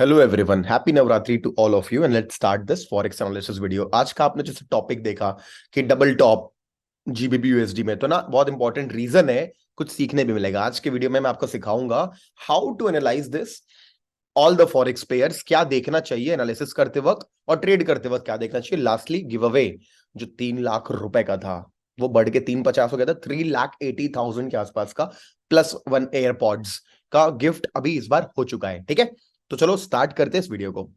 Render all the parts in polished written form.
Hello everyone, happy Navratri to all of you and let's start this forex analysis video. आज का आपने जैसे topic देखा कि डबल टॉप जीबीपी यूएसडी में, तो ना बहुत इंपॉर्टेंट रीजन है, कुछ सीखने भी मिलेगा। आज के वीडियो में मैं आपको सिखाऊंगा how to analyse this all the forex pairs, क्या देखना चाहिए एनालिसिस करते वक्त और ट्रेड करते वक्त क्या देखना चाहिए। लास्टली गिव अवे जो 3 लाख रुपए का था वो बढ़ के 350 हो गया था, 3,80,000 के आसपास का, प्लस वन एयरपॉड्स का गिफ्ट अभी इस बार हो चुका है। ठीक है, तो चलो स्टार्ट करते हैं इस वीडियो को।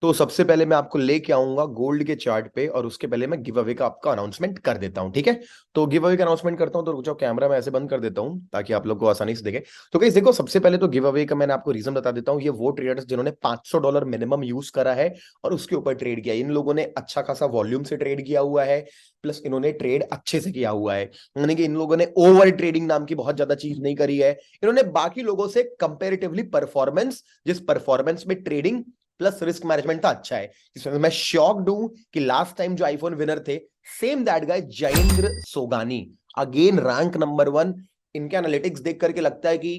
तो सबसे पहले मैं आपको लेके आऊंगा गोल्ड के चार्ट पे, और उसके पहले मैं गिव अवे का आपका अनाउंसमेंट कर देता हूं। ठीक है, तो गिव अवे का अनाउंसमेंट करता हूं, तो रुक जाओ, कैमरा मैं ऐसे बंद कर देता हूं ताकि आप लोग को आसानी से देखे। तो गाइस देखो, सबसे पहले तो गिव अवे का मैंने आपको रीजन बता देता हूं। ये वो ट्रेडर्स जिन्होंने $500 मिनिमम यूज करा है और उसके ऊपर ट्रेड किया, इन लोगों ने अच्छा खासा वॉल्यूम से ट्रेड किया हुआ है, प्लस इन्होंने ट्रेड अच्छे से किया हुआ है। यानी कि इन लोगों ने ओवर ट्रेडिंग नाम की बहुत ज्यादा चीज नहीं करी है। इन्होंने बाकी लोगों से कंपेरेटिवली परफॉर्मेंस, जिस परफॉर्मेंस में ट्रेडिंग प्लस रिस्क मैनेजमेंट था, अच्छा है। इसमें मैं शॉक्ड हूं कि लास्ट टाइम जो आईफोन विनर थे, same that guy Jayendra Sogani, again rank number 1। इनके एनालिटिक्स देख करके लगता है कि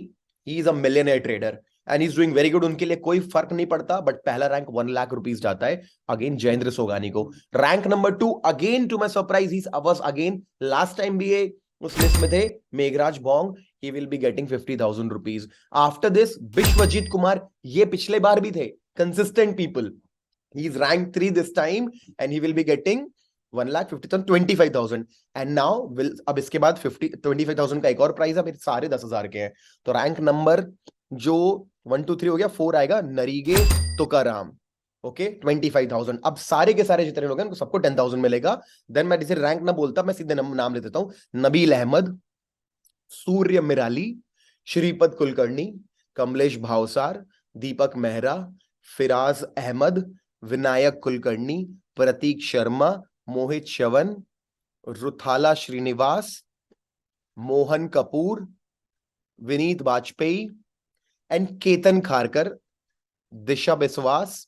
he is a millionaire trader and is doing very good. उनके लिए कोई फर्क नहीं पड़ता, बट पहला रैंक 1 लाख रुपीज जाता है अगेन जयेंद्र सोगानी को। Rank number 2 again to my surprise he was again, last time भी ये उस लिस्ट में थे, Meghraj Bong. He will be getting 50,000 rupees. After this Vishwajit Kumar, ये पिछले बार भी थे, consistent people. He is ranked 3 this time and he will be getting 1,50,000, 25,000 and now will, अब इसके बाद 25,000 का एक और प्राइस है, मेरे सारे 10,000 के हैं। तो रैंक नंबर जो 1 2 3 हो गया, 4 आएगा नरीगे तुकाराम। ओके, 25,000। अब सारे के सारे जितने लोग हैं उनको सबको 10,000 मिलेगा। देन मैं जिसे रैंक ना बोलता, मैं सीधे नाम ले देता हूं। Nabeel Ahmed, Surya Mirali, Shripad Kulkarni, Kamlesh Bhavsar, Deepak Mehra, Firaz Ahmed, Vinayak Kulkarni, Prateek Sharma, Mohit Shavan, Ruthala Srinivas, Mohan Kapoor, Vineet Vajpayee and Ketan Kharkar, Disha Biswas,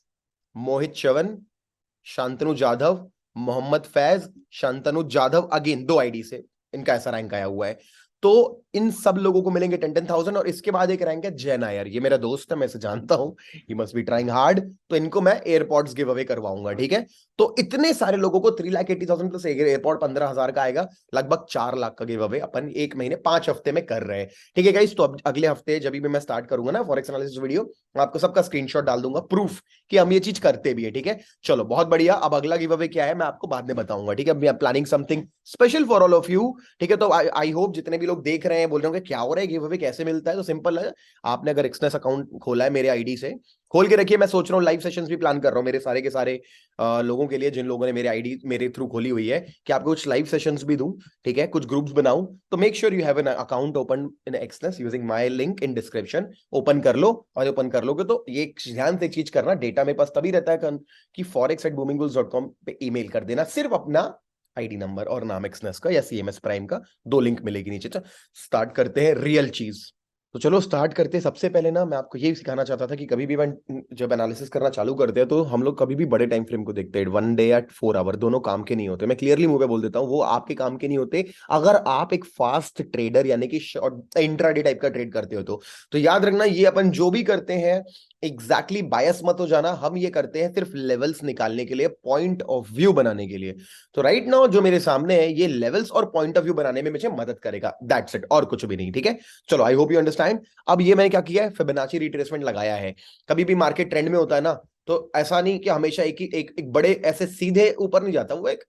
Mohit Shavan, Shantanu Jadhav, Mohammed Faiz, Shantanu Jadhav, again 2 ID से इनका ऐसा रैंक आया हुआ है। तो इन सब लोगों को मिलेंगे 10,000। और इसके बाद एक रैंक है जय नायर, ये मेरा दोस्त है, मैं इसे जानता हूं, he must be trying hard. तो इनको मैं एयरपॉड्स गिव अवे करवाऊंगा। ठीक है, तो इतने सारे लोगों को 3,80,000 प्लस एयरपॉड 15,000 का आएगा, लगभग 4 लाख का गिव अवे अपन 1 महीने 5 हफ्ते में कर रहे हैं। ठीक है गाइस, तो अब अगले हफ्ते जब भी मैं स्टार्ट करूंगा ना फॉरेक्स एनालिसिस वीडियो, आपको सबका स्क्रीनशॉट डाल दूंगा, प्रूफ कि हम ये चीज करते भी है। ठीक है, चलो बहुत बढ़िया। अब अगला गिव अवे क्या है मैं आपको बाद में बताऊंगा। ठीक है, we are planning something special for all of you. ठीक है, तो आई होप जितने भी लोग देख रहे हैं बोल रहे होंगे क्या हो रहा है, गिव अवे कैसे मिलता है। तो सिंपल है, आपने अगर एक्सनेस अकाउंट खोला है मेरे आईडी से, खोल के रखिए। मैं सोच रहा हूँ लाइव सेशंस भी प्लान कर रहा हूँ मेरे सारे के सारे लोगों के लिए, जिन लोगों ने मेरे आईडी मेरे थ्रू खोली हुई है, कि आपको कुछ लाइव सेशंस भी दूं। ठीक है, कुछ ग्रुप्स बनाऊं। तो make sure you have an account open in Exness using my link in description. Open कर लो, और ओपन कर लोगे तो ये ध्यान से चीज करना, डेटा मेरे पास तभी रहता है कि forex@boomingbulls.com पे ईमेल कर देना, सिर्फ अपना आईडी नंबर और नाम एक्सनेस का या सीएमएस प्राइम का, 2 लिंक मिलेगी नीचे। स्टार्ट करते हैं रियल चीज। तो चलो स्टार्ट करते हैं। सबसे पहले ना मैं आपको ये सिखाना चाहता था कि कभी भी जब एनालिसिस करना चालू करते हैं तो हम लोग कभी भी बड़े टाइम फ्रेम को देखते हैं। 1 डे या 4 आवर दोनों काम के नहीं होते। मैं क्लियरली मुंह पे बोल देता हूँ, वो आपके काम के नहीं होते अगर आप एक फास्ट ट्रेडर यानी कि शॉर्ट इंट्राडे टाइप का ट्रेड करते हो। तो याद रखना, ये अपन जो भी करते हैं एग्जैक्टली बायस मत हो जाना। हम ये करते हैं सिर्फ लेवल्स निकालने के लिए, पॉइंट ऑफ व्यू बनाने के लिए। तो राइट नाउ जो मेरे सामने है, ये लेवल्स और पॉइंट ऑफ व्यू बनाने में मुझे मदद करेगा, दैट्स इट, और कुछ भी नहीं। ठीक है, चलो आई होप यू अंडरस्टैंड। अब ये मैंने क्या किया है, फिबोनाची रिट्रेसमेंट लगाया है। कभी भी मार्केट ट्रेंड में होता है ना, तो ऐसा नहीं कि हमेशा एक ही एक बड़े ऐसे सीधे ऊपर नहीं जाता, वो एक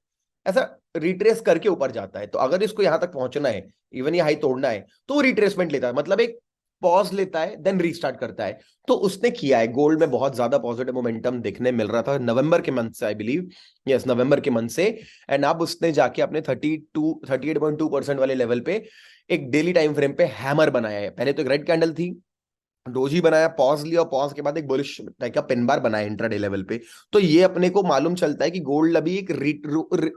ऐसा रिट्रेस करके ऊपर जाता है। तो अगर इसको यहां तक पहुंचना है, इवन ये हाई तोड़ना है, तो रिट्रेसमेंट लेता है, मतलब एक पॉज लेता है देन रीस्टार्ट करता है। तो उसने किया है। गोल्ड में बहुत ज्यादा पॉजिटिव मोमेंटम देखने मिल रहा था नवंबर के मंथ से, आई बिलीव, यस नवंबर के मंथ से। एंड अब उसने जाके अपने 38.2% वाले लेवल पे एक डेली टाइम फ्रेम पे हैमर बनाया है। पहले तो एक रेड कैंडल थी, डोजी बनाया, पॉज लिया, और पॉज के बाद एक बुलिश टाइप का पिन बार बनाया इंट्राडे लेवल पे। तो ये अपने को मालूम चलता है कि गोल्ड अभी एक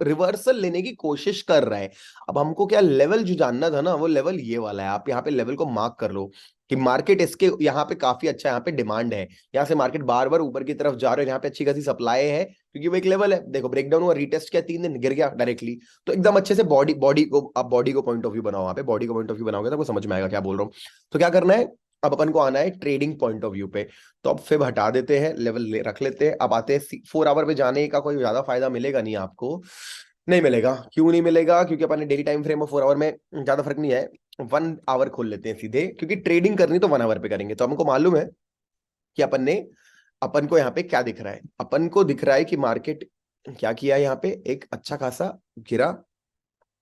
रिवर्सल लेने की कोशिश कर रहा है। अब हमको क्या लेवल जो जानना था ना, वो लेवल ये वाला है। आप यहाँ पे लेवल को मार्क कर लो कि मार्केट इसके यहाँ पे काफी अच्छा, यहाँ पे डिमांड है, यहाँ से मार्केट बार बार ऊपर की तरफ जा रहा है, यहाँ पे अच्छी खासी सप्लाई है, क्योंकि वो एक लेवल है। देखो ब्रेकडाउन हुआ, रीटेस्ट किया, 3 दिन गिर गया डायरेक्टली। तो एकदम अच्छे से बॉडी बॉडी को, आप बॉडी को पॉइंट ऑफ व्यू बनाओ, वहां पे बॉडी को पॉइंट ऑफ व्यू बनाओगे तो आपको समझ में आएगा क्या बोल रहा हूँ। तो क्या करना है, अब अपन को आना है ट्रेडिंग पॉइंट ऑफ व्यू पे। तो अब फिब हटा देते हैं, लेवल रख लेते हैं। अब आते हैं 4 आवर पे जाने का, कोई ज्यादा फायदा मिलेगा नहीं आपको, नहीं मिलेगा। क्यों नहीं मिलेगा, क्योंकि अपन ने डेली टाइम फ्रेम और 4 आवर में ज्यादा फर्क नहीं है। 1 आवर खोल लेते हैं सीधे, क्योंकि ट्रेडिंग करनी तो 1 आवर पे करेंगे। तो हमको मालूम है कि अपन को यहाँ पे क्या दिख रहा है। अपन को दिख रहा है कि मार्केट क्या किया है, यहाँ पे एक अच्छा खासा गिरा,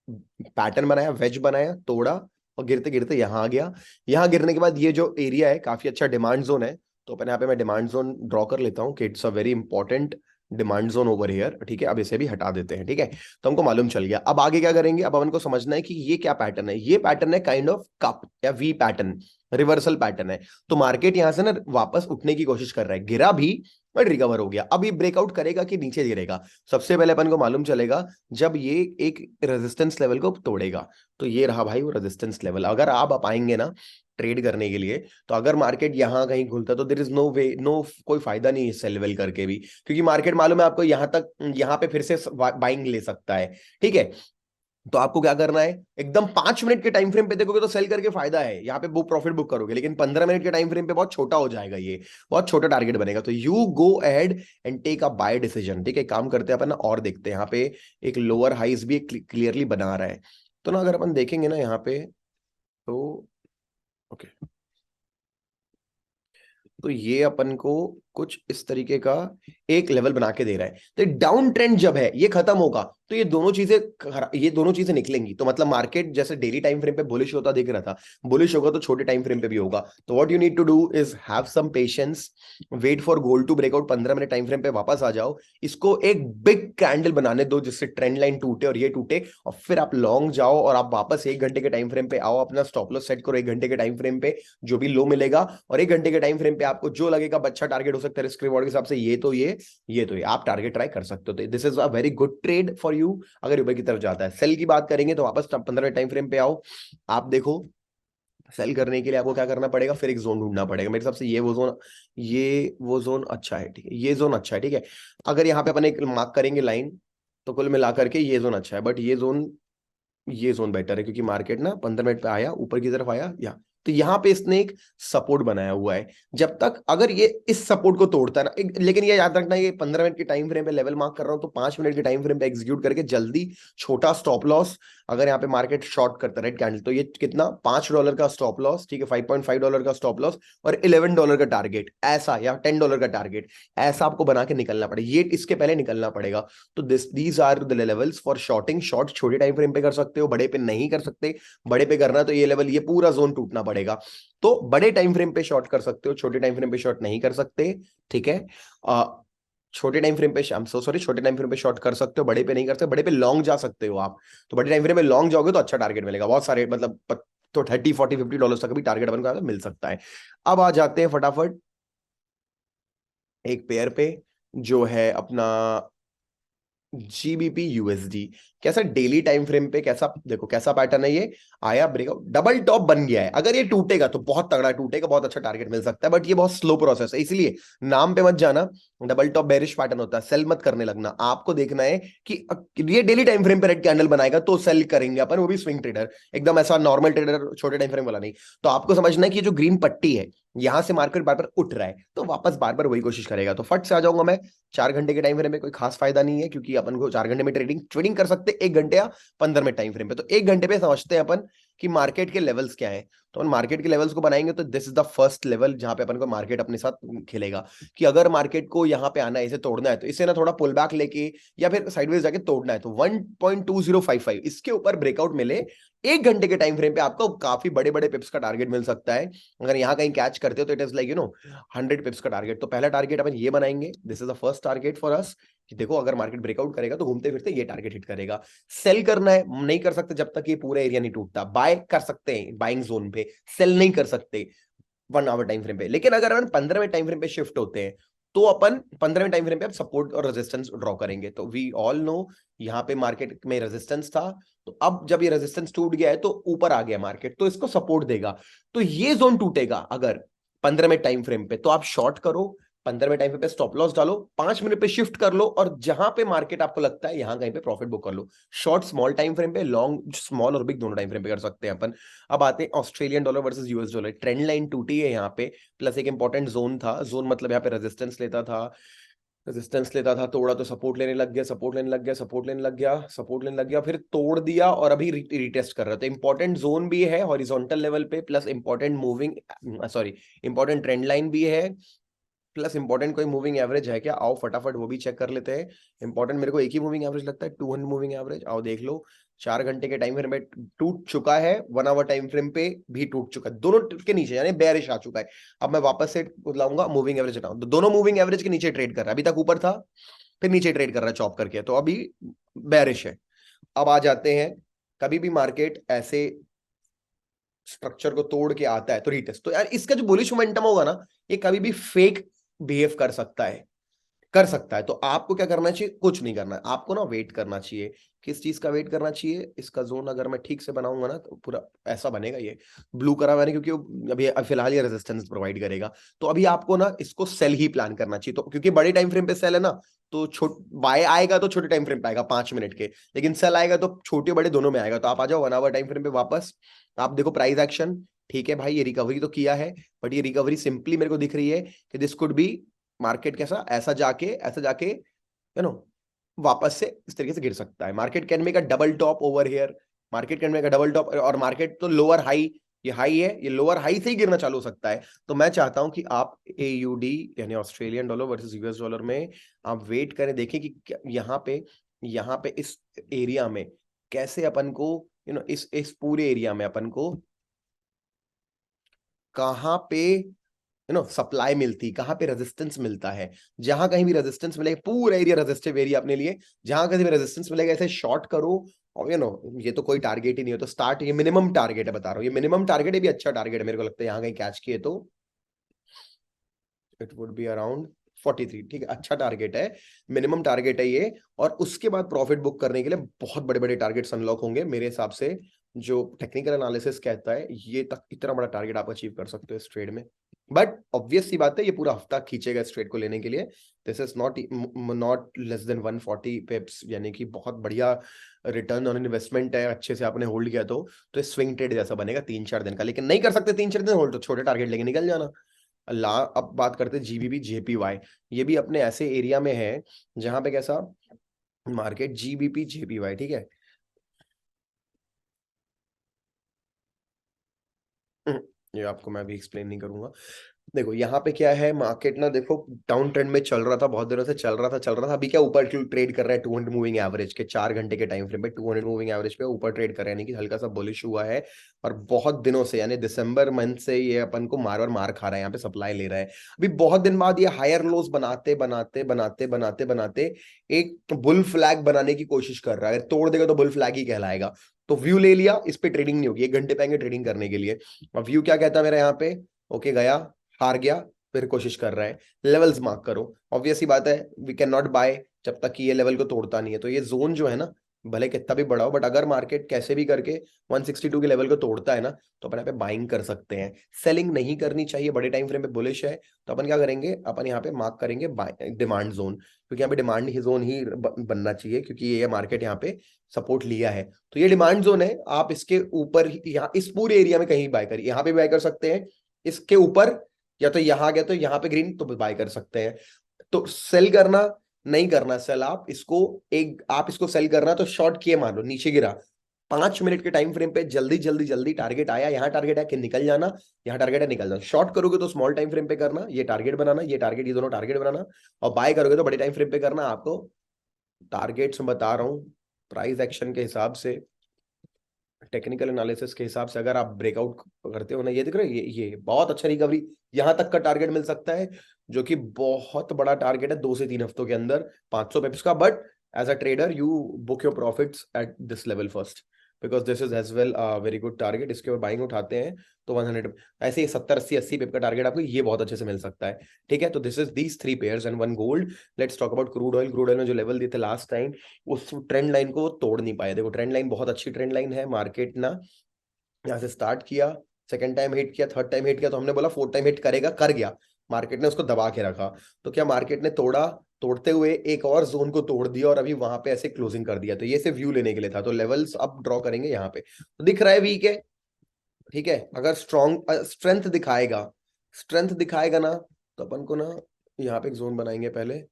पैटर्न बनाया, वेज बनाया, तोड़ा, और गिरते गिरते यहां आ गया। यहां गिरने के बाद ये जो एरिया है काफी अच्छा डिमांड जोन है। तो अपन यहाँ पे मैं डिमांड जोन ड्रॉ कर लेता हूँ कि it's a very important demand zone over here. ठीक है, अब इसे भी हटा देते हैं। ठीक है, तो हमको मालूम चल गया। अब आगे क्या करेंगे, अब अपन को समझना है कि ये क्या पैटर्न है। ये पैटर्न है काइंड ऑफ कप या वी पैटर्न, रिवर्सल पैटर्न है। तो मार्केट यहां से ना वापस उठने की कोशिश कर रहा है, गिरा भी बट रिकवर हो गया। अब ये ब्रेकआउट करेगा कि नीचे गिरेगा, सबसे पहले अपन को मालूम चलेगा जब ये एक रेजिस्टेंस लेवल को तोड़ेगा। तो ये रहा भाई वो रेजिस्टेंस लेवल। अगर आप आएंगे ना ट्रेड करने के लिए, तो अगर मार्केट यहां कहीं खुलता तो there is no way, no कोई फायदा नहीं है सेल वेल करके भी, क्योंकि मार्केट मालूम है आपको यहां तक, यहां पे फिर से बाइंग ले सकता है। ठीक है, तो आपको क्या करना है, एकदम 5 मिनट के टाइम फ्रेम पे देखोगे तो सेल करके फायदा है, यहाँ पे बुक प्रॉफिट बुक करोगे। लेकिन 15 मिनट के टाइम फ्रेम पे बहुत छोटा हो जाएगा, ये बहुत छोटा टारगेट बनेगा। तो you go ahead and take a buy decision. ठीक है, काम करते हैं अपन ना, और देखते हैं यहाँ पे एक लोअर हाइज भी क्लियरली बना रहा है। तो ना अगर अपन देखेंगे ना यहाँ पे, तो ओके, तो ये अपन को कुछ इस तरीके का एक लेवल बना के दे रहा है। तो डाउन ट्रेंड जब है ये खत्म होगा, तो ये दोनों चीजें निकलेंगी। तो मतलब मार्केट जैसे डेली टाइम फ्रेम पे बुलिश होता दिख रहा था, बुलिश होगा तो छोटे टाइम फ्रेम पे भी होगा। तो what you need to do is have some patience, wait for gold to breakout, 15 minute time frame पे वापस आ जाओ, इसको एक बिग कैंडल बनाने दो जिससे ट्रेंड लाइन टूटे और ये टूटे, और फिर आप लॉन्ग जाओ और आप वापस 1 घंटे के टाइम फ्रेम पे आओ, अपना स्टॉप लॉस सेट करो 1 घंटे के टाइम फ्रेम पे, जो भी लो मिलेगा, और 1 घंटे के टाइम फ्रेम पे आपको जो लगेगा अच्छा टारगेट हो सकता है रिस्क रिवॉर्ड के हिसाब से, ये तो ये आप टारगेट ट्राई कर सकते हो। This is a very good trade for you अगर ऊपर की तरफ जाता है। सेल की बात करेंगे तो वापस 15 टाइम फ्रेम पे आओ। आप देखो सेल करने के लिए आपको क्या करना पड़ेगा, फिर एक जोन ढूंढना पड़ेगा। मेरे हिसाब से ये वो जोन अच्छा है। ठीक है, ये जोन अच्छा है। ठीक है, अगर यहाँ पे अपन एक मार्क करेंगे लाइन, तो कुल मिलाकर के ये जोन अच्छा है, बट ये जोन बेटर है, क्योंकि मार्केट ना 15 मिनट पे आया, ऊपर की तरफ आया या, तो यहाँ पे इसने एक सपोर्ट बनाया हुआ है। जब तक अगर ये इस सपोर्ट को तोड़ता है ना, लेकिन ये याद रखना, ये 15 मिनट के टाइम फ्रेम पे लेवल मार्क कर रहा हूं, तो 5 मिनट के टाइम फ्रेम पे एग्जीक्यूट करके जल्दी छोटा स्टॉप लॉस। अगर यहाँ पे मार्केट शॉर्ट करता है रेड कैंडल, तो ये कितना, $5 का स्टॉप लॉस। ठीक है, $5.5 का स्टॉप लॉस और $11 का टारगेट ऐसा, या $10 का टारगेट ऐसा आपको बना के निकलना पड़ेगा, ये इसके पहले निकलना पड़ेगा। तो these are the levels for shorting. Short छोटे टाइम फ्रेम पे कर सकते हो, बड़े पे नहीं कर सकते। बड़े पे करना तो ये लेवल, ये पूरा जोन टूटना पड़ेगा। तो बड़े टाइम फ्रेम पे शॉर्ट कर सकते हो, छोटे टाइम फ्रेम पे शॉर्ट नहीं कर सकते। ठीक है, छोटे टाइम फ्रेम पे, सॉरी, छोटे टाइम फ्रेम पे शॉर्ट कर सकते हो, बड़े पे नहीं कर सकते। बड़े पे लॉन्ग जा सकते हो आप, तो बड़े टाइम फ्रेम में लॉन्ग जाओगे तो अच्छा टारगेट मिलेगा, बहुत सारे मतलब तो $30, $40, $50 तक भी टारगेट अपन को मिल सकता है। अब आ जाते हैं फटाफट एक पेयर पे, जो है अपना जीबीपी यूएसडी। कैसा डेली टाइम फ्रेम पे, कैसा देखो कैसा पैटर्न है, ये आया ब्रेकआउट, डबल टॉप बन गया है। अगर ये टूटेगा तो बहुत तगड़ा टूटेगा, बहुत अच्छा टारगेट मिल सकता है, बट ये बहुत स्लो प्रोसेस है, इसलिए नाम पे मत जाना। डबल टॉप बेरिश पैटर्न होता है, सेल मत करने लगना। आपको देखना है कि ये डेली टाइम फ्रेम पे रेड कैंडल बनाएगा तो सेल करेंगे अपन, वो भी स्विंग ट्रेडर, एकदम ऐसा नॉर्मल ट्रेडर छोटे टाइम फ्रेम वाला नहीं। तो आपको समझना है कि ये जो ग्रीन पट्टी है, यहां से मार्केट बार बार उठ रहा है, तो वापस बार बार वही कोशिश करेगा। तो फट से आ जाऊंगा मैं 4 घंटे के टाइम फ्रेम में, कोई खास फायदा नहीं है, क्योंकि अपन को 4 घंटे में ट्रेडिंग ट्रेडिंग कर सकते 1 घंटे या 15 मिनट टाइम फ्रेम पे। तो 1 घंटे पे समझते हैं अपन कि मार्केट के लेवल्स क्या है। तो अपन मार्केट के लेवल्स को बनाएंगे, तो this is the first level जहां पे अपन को मार्केट अपने साथ खेलेगा, कि अगर मार्केट को यहाँ पे आना है, इसे तोड़ना है, तो इसे ना थोड़ा पुल बैक लेके या फिर साइडवेज जाके तोड़ना है, तो 1.2055 इसके ऊपर ब्रेकआउट मिले 1 घंटे के टाइम फ्रेम पे, आपको काफी बड़े बड़े पिप्स का टारगेट मिल सकता है। अगर यहाँ कहीं कैच करते हो तो इट इज लाइक 100 पिप्स का टारगेट। तो पहला टारगेट अपन ये बनाएंगे, this is the first target for us, कि देखो अगर मार्केट ब्रेकआउट करेगा तो घूमते फिरते ये टारगेट हिट करेगा। सेल करना है नहीं कर सकते जब तक ये पूरा एरिया नहीं टूटता, बाय कर सकते हैं बाइंग जोन पे, सेल नहीं कर सकते। 1 आवर टाइम फ्रेम पे। लेकिन अगर अपन 15वें टाइम फ्रेम पे शिफ्ट होते हैं तो अपन 15वें टाइम फ्रेम पे अब सपोर्ट और रेजिस्टेंस ड्रॉ करेंगे। तो वी ऑल नो यहाँ पे मार्केट में रेजिस्टेंस था, तो अब जब ये रेजिस्टेंस टूट गया है तो ऊपर आ गया मार्केट, तो इसको सपोर्ट देगा। तो ये जोन टूटेगा अगर 15वें टाइम फ्रेम पे, तो आप शॉर्ट करो, 15वें टाइम पे स्टॉप लॉस डालो, 5 मिनट पे शिफ्ट कर लो, और जहां पे मार्केट आपको लगता है यहां कहीं पे प्रॉफिट बुक कर लो। शॉर्ट स्मॉल टाइम फ्रेम पे, लॉन्ग स्मॉल और बिग दोनों टाइम फ्रेम पे कर सकते हैं अपन। अब आते हैं Australian dollar versus US dollar. Trend line टूटी है यहाँ पे, प्लस एक इंपॉर्टेंट जोन था। जोन मतलब यहाँ पे रेजिस्टेंस लेता था, रेजिस्टेंस लेता था, तोड़ा तो सपोर्ट लेने लग गया, सपोर्ट लेने लग गया, सपोर्ट लेने लग गया, सपोर्ट लेने लग गया, फिर तोड़ दिया और अभी रिटेस्ट कर रहा था। तो इंपॉर्टेंट जोन भी है हॉरिजॉन्टल लेवल पे, plus important moving, sorry, important trend line भी है, प्लस इंपॉर्टेंट कोई मूविंग एवरेज है क्या? आओ फटाफट वो भी चेक कर लेते हैं। इंपॉर्टेंट मेरे को एक ही मूविंग एवरेज लगता है, 200 मूविंग एवरेज। आओ देख लो, 4 घंटे के टाइम फ्रेम पे टूट चुका है, 1 आवर टाइम फ्रेम पे भी टूट चुका है, दोनों के नीचे, यानी बेयरिश आ चुका है। अब मैं वापस से लाऊंगा मूविंग एवरेज हटाऊं, तो दोनों मूविंग एवरेज के नीचे ट्रेड कर रहा है। अभी तक ऊपर था, फिर नीचे ट्रेड कर रहा है चॉप करके, तो अभी बेयरिश है। अब आ जाते हैं, कभी भी मार्केट ऐसे स्ट्रक्चर को तोड़ के आता है तो रीटेस्ट, तो यार इसका जो बुलिश मोमेंटम होगा ना, ये कभी भी फेक बिहेव कर सकता है, कर सकता है। तो आपको क्या करना चाहिए? कुछ नहीं करना है आपको ना, वेट करना चाहिए। किस चीज का वेट करना चाहिए? इसका जोन अगर मैं ठीक से बनाऊंगा ना तो पूरा ऐसा बनेगा, ये ब्लू करा हुआ है क्योंकि अभी फिलहाल ये रेजिस्टेंस प्रोवाइड करेगा। तो अभी आपको ना इसको सेल ही प्लान करना चाहिए, तो क्योंकि बड़े टाइम फ्रेम पे सेल है ना, तो बाय आएगा तो छोटे टाइम फ्रेम पे आएगा 5 मिनट के, लेकिन सेल आएगा तो छोटे बड़े दोनों में आएगा। तो आप आ जाओ 1 आवर टाइम फ्रेम पे वापस, आप देखो प्राइस एक्शन। ठीक है भाई, ये रिकवरी तो किया है, बट ये रिकवरी सिंपली मेरे को दिख रही है कि दिस कुड बी मार्केट कैसा, ऐसा जाके वापस से इस तरीके से गिर सकता है। Market can make a double top over here, market can make a double top, और मार्केट तो लोअर हाई, ये हाई है, ये लोअर हाई से ही गिरना चालू हो सकता है। तो मैं चाहता हूं कि आप एयूडी यानी Australian dollar versus US dollar में आप वेट करें, देखें कि यहाँ पे इस एरिया में कैसे अपन को इस पूरे एरिया में अपन को कहाँ पे सप्लाई मिलती, कहाँ पे रेजिस्टेंस मिलता है। जहां कहीं भी रेजिस्टेंस मिलेगा, पूरा एरिया रेजिस्टिव एरिया अपने लिए, जहां कहीं भी रेजिस्टेंस मिलेगा ऐसे शॉर्ट करो। और ये तो कोई टारगेट ही नहीं है, तो स्टार्ट, ये मिनिमम टारगेट है बता रहा हूँ, ये मिनिमम टारगेट है, भी अच्छा टारगेट है मेरे को लगता है। यहाँ कहीं कैच किए तो इट वुड बी अराउंड 43, ठीक है, अच्छा टारगेट है, मिनिमम टारगेट है ये। और उसके बाद प्रॉफिट बुक करने के लिए बहुत बड़े बड़े टारगेट्स अनलॉक होंगे मेरे हिसाब से। जो टेक्निकल एनालिसिस कहता है ये तक इतना बड़ा टारगेट आप अचीव कर सकते हो इस ट्रेड में। बट ऑब्वियस सी बात है, ये पूरा हफ्ता खींचेगा इस ट्रेड को लेने के लिए। This is not less than 140 पिप्स, यानी कि बहुत बढ़िया रिटर्न ऑन इन्वेस्टमेंट है, अच्छे से आपने होल्ड किया तो स्विंग ट्रेड जैसा बनेगा 3-4 दिन का। लेकिन नहीं कर सकते 3-4 दिन होल्ड, तो छोटे टारगेट लेके निकल जाना। अब बात करते हैं जीबीबी जेपीवाई। ये भी अपने ऐसे एरिया में है जहां पे कैसा मार्केट, जीबीपी जेपीवाई, ठीक है। ये आपको मैं भी एक्सप्लेन नहीं करूंगा। देखो यहाँ पे क्या है, मार्केट ना देखो डाउन ट्रेंड में चल रहा था, बहुत दिनों से चल रहा था। अभी क्या ऊपर ट्रेड कर रहा है 200 मूविंग एवरेज के, 4 घंटे के टाइम फ्रेम पे 200 मूविंग एवरेज पे ऊपर ट्रेड कर रहा है, यानी कि हल्का सा बुलिश हुआ है। और बहुत दिनों से, यानी दिसंबर मंथ से ये अपन को मार खा रहा है, यहाँ पे सप्लाई ले रहा है। अभी बहुत दिन बाद ये हायर लोस बनाते बनाते बनाते बनाते बनाते एक बुल फ्लैग बनाने की कोशिश कर रहा है। तोड़ देगा तो बुल फ्लैग ही कहलाएगा। तो व्यू ले लिया, इस पे ट्रेडिंग नहीं होगी, 1 घंटे पाएंगे ट्रेडिंग करने के लिए। और व्यू क्या कहता है मेरा यहाँ पे, ओके गया, हार गया, फिर कोशिश कर रहा है, लेवल्स मार्क करो। ऑब्वियस सी बात है, वी कैन नॉट बाय जब तक कि ये लेवल को तोड़ता नहीं है। तो ये जोन जो है ना, भले कितना भी बड़ा हो, बट अगर मार्केट कैसे भी करके 162 के लेवल को तोड़ता है ना, तो अपन यहाँ पे बाइंग कर सकते हैं। सेलिंग नहीं करनी चाहिए, बड़े टाइम फ्रेम पे बुलिश है, तो अपन क्या करेंगे, अपन यहाँ पे मार्क करेंगे डिमांड जोन, क्योंकि यहाँ पे डिमांड जोन ही बनना चाहिए, क्योंकि ये मार्केट यहाँ पे सपोर्ट लिया है। तो ये डिमांड जोन है, आप इसके ऊपर यहाँ इस पूरे एरिया में कहीं बाय करिए, यहाँ पे बाय कर सकते हैं, इसके ऊपर, या तो यहाँ गया तो यहाँ पे ग्रीन तो बाय कर सकते हैं। तो सेल करना नहीं करना, सेल आप इसको सेल करना तो शॉर्ट किए, मान लो नीचे गिरा, 5 मिनट के टाइम फ्रेम पे जल्दी जल्दी जल्दी टारगेट आया, यहाँ टारगेट है कि निकल जाना, यहाँ टारगेट है निकल जाना। शॉर्ट करोगे तो स्मॉल टाइम फ्रेम पे करना, ये टारगेट बनाना, ये टारगेट, ये दोनों टारगेट बनाना। और बाय करोगे तो बड़े टाइम फ्रेम पे करना। आपको टारगेट्स बता रहा हूँ, प्राइस एक्शन के हिसाब से, टेक्निकल एनालिसिस के हिसाब से, अगर आप ब्रेकआउट करते हो ना, ये देख रहे हो, ये बहुत अच्छा रिकवरी, यहां तक का टारगेट मिल सकता है, जो कि बहुत बड़ा टारगेट है 2 से 3 हफ्तों के अंदर 500 पिप्स का। But as a trader you book your profits at this level first. Because this is as well very good target. इसके ऊपर बाइंग उठाते हैं तो 100 ऐसे ही 70 80 80 पिप का टारगेट आपको ये बहुत अच्छे से मिल सकता है, ठीक है। तो this is these 3 pairs and 1 gold. Let's talk about crude oil. Crude oil में जो लेवल दिए थे लास्ट टाइम, उस ट्रेंड लाइन को तोड़ नहीं पाए। देखो ट्रेंड लाइन बहुत अच्छी ट्रेंड लाइन है। मार्केट ना यहाँ से स्टार्ट किया, सेकंड टाइम हिट किया, थर्ड टाइम हिट किया, तो हमने बोला फोर्थ टाइम हिट करेगा, कर गया। मार्केट ने उसको दबा के रखा। तो क्या मार्केट ने तोड़ा, तोड़ते हुए एक और जोन को तोड़ दिया और अभी वहां पे ऐसे क्लोजिंग कर दिया। तो ये सिर्फ व्यू लेने के लिए था। तो लेवल्स अब ड्रॉ करेंगे यहाँ पे, तो दिख रहा है वीक है, ठीक है। अगर स्ट्रॉन्ग स्ट्रेंथ दिखाएगा, स्ट्रेंथ दिखाएगा ना, तो अपन को ना यहाँ पे एक जोन बनाएंगे पहले।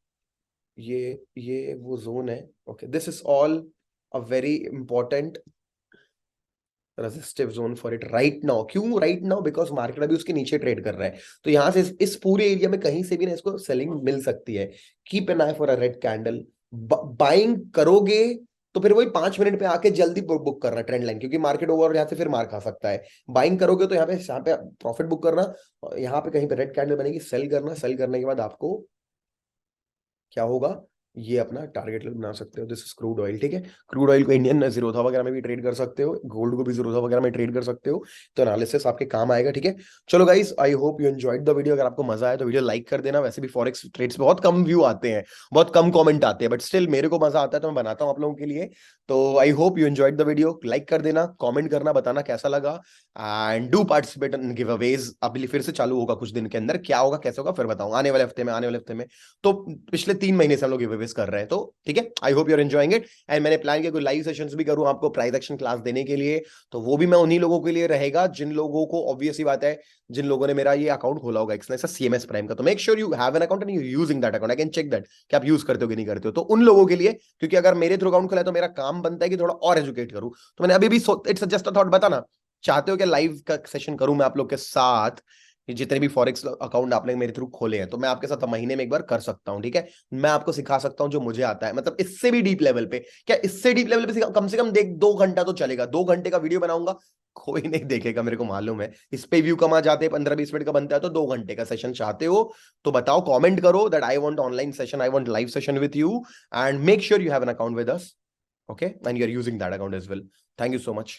ये वो जोन है। Okay, this is all a very important resistive zone for it right now. क्यों राइट नाउ? बिकॉज मार्केट अभी उसके नीचे ट्रेड कर रहा है। तो यहां से इस पूरे एरिया में कहीं से भी ना इसको सेलिंग मिल सकती है। Keep an I for a red candle. Buying करोगे तो फिर वही 5 मिनट पे आके जल्दी बुक करना ट्रेंड लाइन, क्योंकि मार्केट ओवर यहाँ से फिर मार खा सकता है। बाइंग करोगे तो यहाँ पे प्रॉफिट बुक करना, यहाँ पे कहीं पे रेड कैंडल बनेगी, सेल करना। सेल करने के बाद आपको क्या होगा, ये अपना टारगेट बना सकते हो। दिस इज क्रूड ऑयल, ठीक है। क्रूड ऑयल को इंडियन जीरोधा वगैरह में भी ट्रेड कर सकते हो, गोल्ड को भी जीरोधा वगैरह में ट्रेड कर सकते हो। तो एनालिसिस आपके काम आएगा, ठीक है। चलो guys, I hope you enjoyed the video. अगर आपको मजा आया तो वीडियो लाइक कर देना। वैसे भी फॉरेक्स ट्रेड्स पे बहुत कम व्यू आते हैं, बहुत कम कमेंट आते हैं, बट स्टिल मेरे को मजा आता है तो मैं बनाता हूँ आप लोगों के लिए। तो आई hope you enjoyed the video. Like कर देना, कमेंट करना, बताना कैसा लगा, and do participate in give Awez. अभी फिर से चालू होगा कुछ दिन के अंदर, क्या होगा कैसे होगा फिर बताऊंगा आने वाले हफ्ते में, आने वाले हफ्ते में। तो पिछले 3 महीने से हम लोग गिव अवेज कर रहे हैं, तो ठीक है। I hope you are enjoying it. And मैंने प्लान किया कोई लाइव सेशंस भी करूं आपको प्राइस एक्शन क्लास देने के लिए। तो वो भी मैं उन्हीं लोगों के लिए रहेगा जिन लोगों को, ऑब्वियस ही बात है, जिन लोगों ने मेरा ये अकाउंट खोला होगा एक्सनेस सीएमएस प्राइम का। तो make sure you have an account and you using that account. I can check that कि आप यूज करते हो कि नहीं करते हो। तो उन लोगों के लिए, क्योंकि अगर मेरे थ्रू अकाउंट खुला है तो मेरा काम बनता है कि थोड़ा और एजुकेट करूं। तो मैंने अभी भी इट्स जस्ट अ थॉट, बताना चाहते हो कि लाइव का सेशन करूं मैं आप लोग के साथ? जितने भी फॉरेक्स अकाउंट आपने मेरे थ्रू खोले हैं, तो मैं आपके साथ महीने में एक बार कर सकता हूं, ठीक है। मैं आपको सिखा सकता हूं जो मुझे आता है, मतलब इससे भी डीप लेवल पे। क्या इससे डीप लेवल पे कम से कम देख 2 घंटा तो चलेगा। 2 घंटे का वीडियो बनाऊंगा, कोई नहीं देखेगा, मेरे को मालूम है। इस पे व्यू कम आ जाते हैं, 15 20 मिनट का बनता है। तो 2 घंटे का सेशन चाहते हो तो बताओ, कमेंट करो that I want online session, I want live session with you, and make sure you have an account with us, okay, and you're using that account as well. Thank you so much.